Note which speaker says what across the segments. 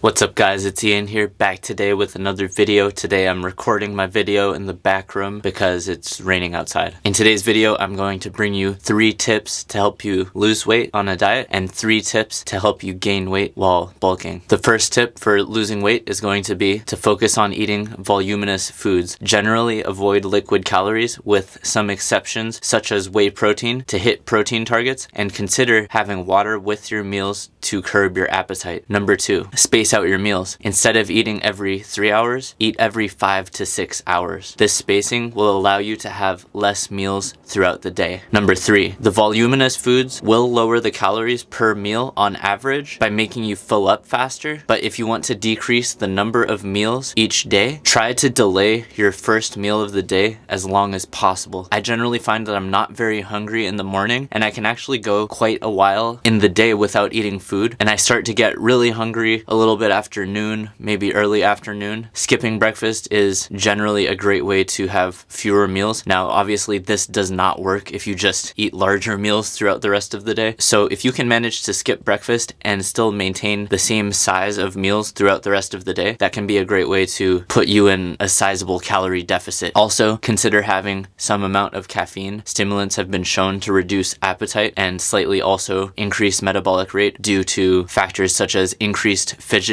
Speaker 1: What's up guys, it's Ian here, back today with another video. Today I'm recording my video in the back room because it's raining outside. In today's video, I'm going to bring you 3 tips to help you lose weight on a diet and 3 tips to help you gain weight while bulking. The first tip for losing weight is going to be to focus on eating voluminous foods. Generally avoid liquid calories with some exceptions such as whey protein to hit protein targets, and consider having water with your meals to curb your appetite. Number 2, space out your meals. Instead of eating every 3 hours, eat every 5 to 6 hours. This spacing will allow you to have less meals throughout the day. Number 3, the voluminous foods will lower the calories per meal on average by making you fill up faster, but if you want to decrease the number of meals each day, try to delay your first meal of the day as long as possible. I generally find that I'm not very hungry in the morning, and I can actually go quite a while in the day without eating food, and I start to get really hungry a little bit after noon, maybe early afternoon. Skipping breakfast is generally a great way to have fewer meals. Now, obviously, this does not work if you just eat larger meals throughout the rest of the day. So if you can manage to skip breakfast and still maintain the same size of meals throughout the rest of the day, that can be a great way to put you in a sizable calorie deficit. Also, consider having some amount of caffeine. Stimulants have been shown to reduce appetite and slightly also increase metabolic rate due to factors such as increased fidgetiness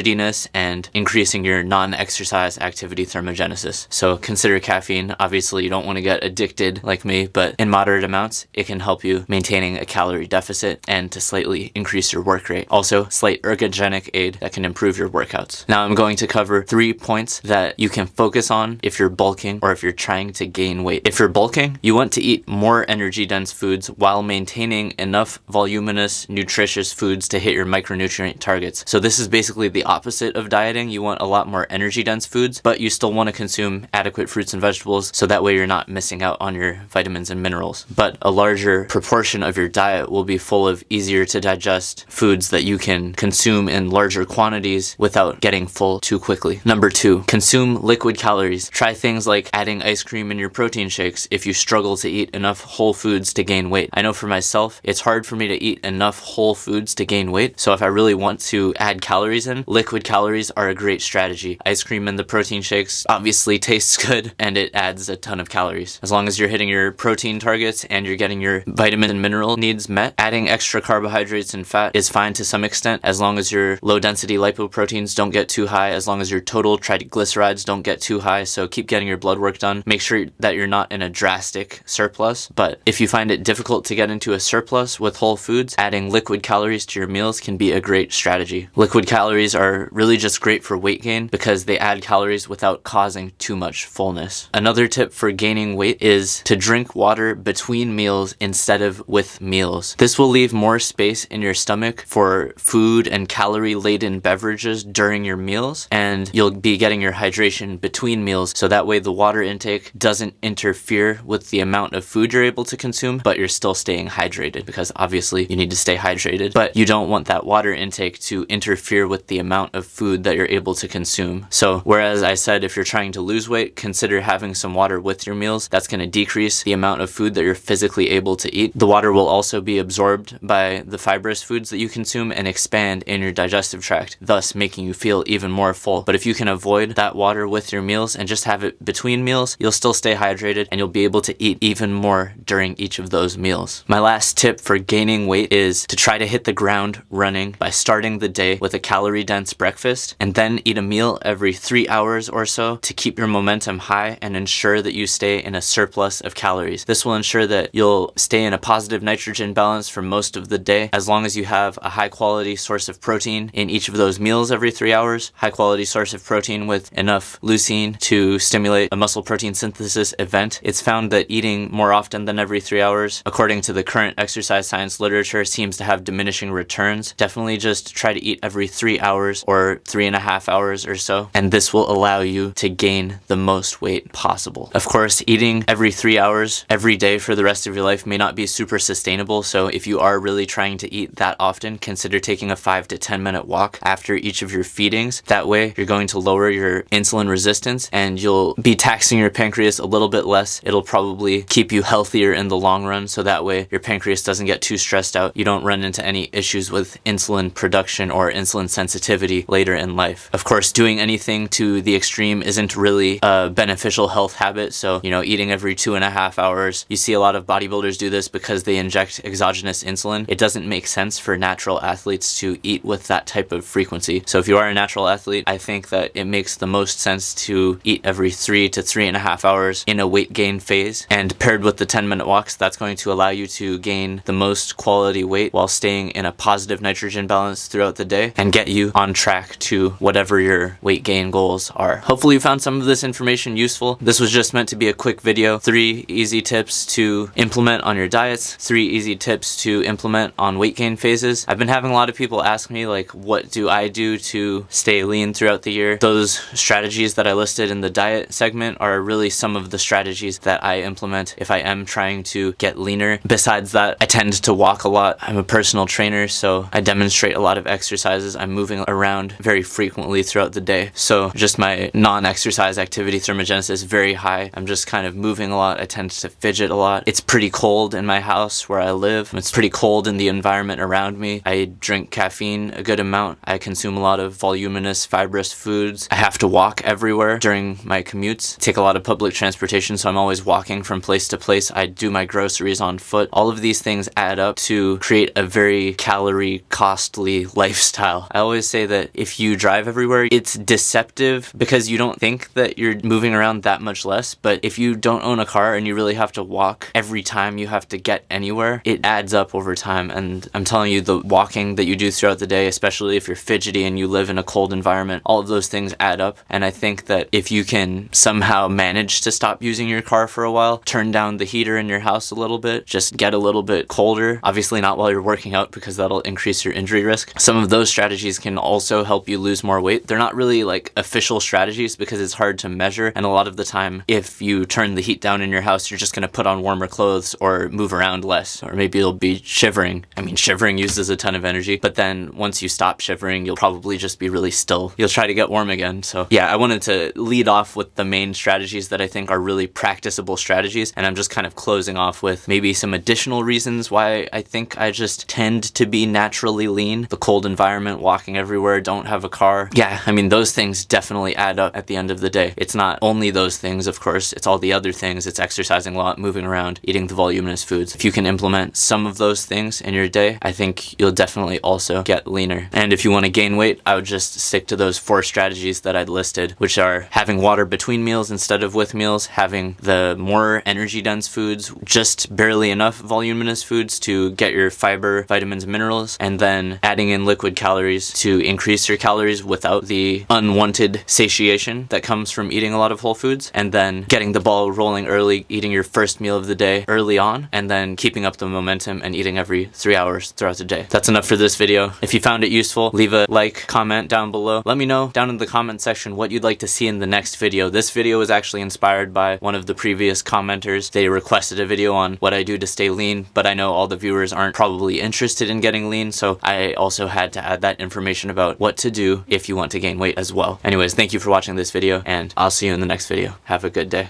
Speaker 1: and increasing your non-exercise activity thermogenesis. So consider caffeine. Obviously, you don't want to get addicted like me, but in moderate amounts, it can help you maintaining a calorie deficit and to slightly increase your work rate. Also, slight ergogenic aid that can improve your workouts. Now I'm going to cover 3 points that you can focus on if you're bulking or if you're trying to gain weight. If you're bulking, you want to eat more energy-dense foods while maintaining enough voluminous, nutritious foods to hit your micronutrient targets. So this is basically the opposite of dieting. You want a lot more energy-dense foods, but you still want to consume adequate fruits and vegetables, so that way you're not missing out on your vitamins and minerals. But a larger proportion of your diet will be full of easier to digest foods that you can consume in larger quantities without getting full too quickly. Number 2, consume liquid calories. Try things like adding ice cream in your protein shakes if you struggle to eat enough whole foods to gain weight. I know for myself, it's hard for me to eat enough whole foods to gain weight, so if I really want to add calories in, liquid calories are a great strategy. Ice cream in the protein shakes obviously tastes good and it adds a ton of calories. As long as you're hitting your protein targets and you're getting your vitamin and mineral needs met, adding extra carbohydrates and fat is fine to some extent, as long as your low density lipoproteins don't get too high, as long as your total triglycerides don't get too high. So keep getting your blood work done. Make sure that you're not in a drastic surplus, but if you find it difficult to get into a surplus with whole foods, adding liquid calories to your meals can be a great strategy. Liquid calories are really just great for weight gain because they add calories without causing too much fullness. Another tip for gaining weight is to drink water between meals instead of with meals. This will leave more space in your stomach for food and calorie-laden beverages during your meals, and you'll be getting your hydration between meals, so that way the water intake doesn't interfere with the amount of food you're able to consume, but you're still staying hydrated, because obviously you need to stay hydrated, but you don't want that water intake to interfere with the amount of food that you're able to consume. So whereas I said if you're trying to lose weight, consider having some water with your meals, that's going to decrease the amount of food that you're physically able to eat. The water will also be absorbed by the fibrous foods that you consume and expand in your digestive tract, thus making you feel even more full. But if you can avoid that water with your meals and just have it between meals, you'll still stay hydrated and you'll be able to eat even more during each of those meals. My last tip for gaining weight is to try to hit the ground running by starting the day with a calorie-dense breakfast and then eat a meal every 3 hours or so to keep your momentum high and ensure that you stay in a surplus of calories. This will ensure that you'll stay in a positive nitrogen balance for most of the day, as long as you have a high-quality source of protein in each of those meals every 3 hours, high-quality source of protein with enough leucine to stimulate a muscle protein synthesis event. It's found that eating more often than every 3 hours, according to the current exercise science literature, seems to have diminishing returns. Definitely just try to eat every 3 hours or 3.5 hours or so, and this will allow you to gain the most weight possible. Of course, eating every 3 hours every day for the rest of your life may not be super sustainable, so if you are really trying to eat that often, consider taking a 5 to 10 minute walk after each of your feedings. That way, you're going to lower your insulin resistance and you'll be taxing your pancreas a little bit less. It'll probably keep you healthier in the long run, so that way your pancreas doesn't get too stressed out. You don't run into any issues with insulin production or insulin sensitivity activity later in life. Of course, doing anything to the extreme isn't really a beneficial health habit. So, eating every 2.5 hours, you see a lot of bodybuilders do this because they inject exogenous insulin. It doesn't make sense for natural athletes to eat with that type of frequency. So if you are a natural athlete, I think that it makes the most sense to eat every 3 to 3.5 hours in a weight gain phase. And paired with the 10-minute walks, that's going to allow you to gain the most quality weight while staying in a positive nitrogen balance throughout the day and get you on track to whatever your weight gain goals are. Hopefully you found some of this information useful. This was just meant to be a quick video. 3 easy tips to implement on your diets, 3 easy tips to implement on weight gain phases. I've been having a lot of people ask me, like, what do I do to stay lean throughout the year? Those strategies that I listed in the diet segment are really some of the strategies that I implement if I am trying to get leaner. Besides that, I tend to walk a lot. I'm a personal trainer, so I demonstrate a lot of exercises. I'm moving around very frequently throughout the day. So just my non-exercise activity thermogenesis is very high. I'm just kind of moving a lot. I tend to fidget a lot. It's pretty cold in my house where I live. It's pretty cold in the environment around me. I drink caffeine a good amount. I consume a lot of voluminous, fibrous foods. I have to walk everywhere during my commutes. Take a lot of public transportation, so I'm always walking from place to place. I do my groceries on foot. All of these things add up to create a very calorie costly lifestyle. I always say that if you drive everywhere, it's deceptive because you don't think that you're moving around that much less, but if you don't own a car and you really have to walk every time you have to get anywhere, it adds up over time. And I'm telling you, the walking that you do throughout the day, especially if you're fidgety and you live in a cold environment, all of those things add up. And I think that if you can somehow manage to stop using your car for a while, turn down the heater in your house a little bit, just get a little bit colder, obviously not while you're working out because that'll increase your injury risk. Some of those strategies can also help you lose more weight. They're not really like official strategies because it's hard to measure, and a lot of the time if you turn the heat down in your house, you're just going to put on warmer clothes or move around less, or maybe you'll be shivering. I mean, shivering uses a ton of energy, but then once you stop shivering, you'll probably just be really still. You'll try to get warm again. So yeah, I wanted to lead off with the main strategies that I think are really practicable strategies, and I'm just kind of closing off with maybe some additional reasons why I think I just tend to be naturally lean. The cold environment, walking everywhere, don't have a car. Yeah, I mean, those things definitely add up at the end of the day. It's not only those things, of course, it's all the other things. It's exercising a lot, moving around, eating the voluminous foods. If you can implement some of those things in your day, I think you'll definitely also get leaner. And if you want to gain weight, I would just stick to those 4 strategies that I'd listed, which are having water between meals instead of with meals, having the more energy dense foods, just barely enough voluminous foods to get your fiber, vitamins, minerals, and then adding in liquid calories to increase your calories without the unwanted satiation that comes from eating a lot of whole foods, and then getting the ball rolling early, eating your first meal of the day early on, and then keeping up the momentum and eating every 3 hours throughout the day. That's enough for this video. If you found it useful, leave a like, comment down below. Let me know down in the comment section what you'd like to see in the next video. This video was actually inspired by one of the previous commenters. They requested a video on what I do to stay lean, but I know all the viewers aren't probably interested in getting lean, so I also had to add that information about what to do if you want to gain weight as well. Anyways, thank you for watching this video, and I'll see you in the next video. Have a good day.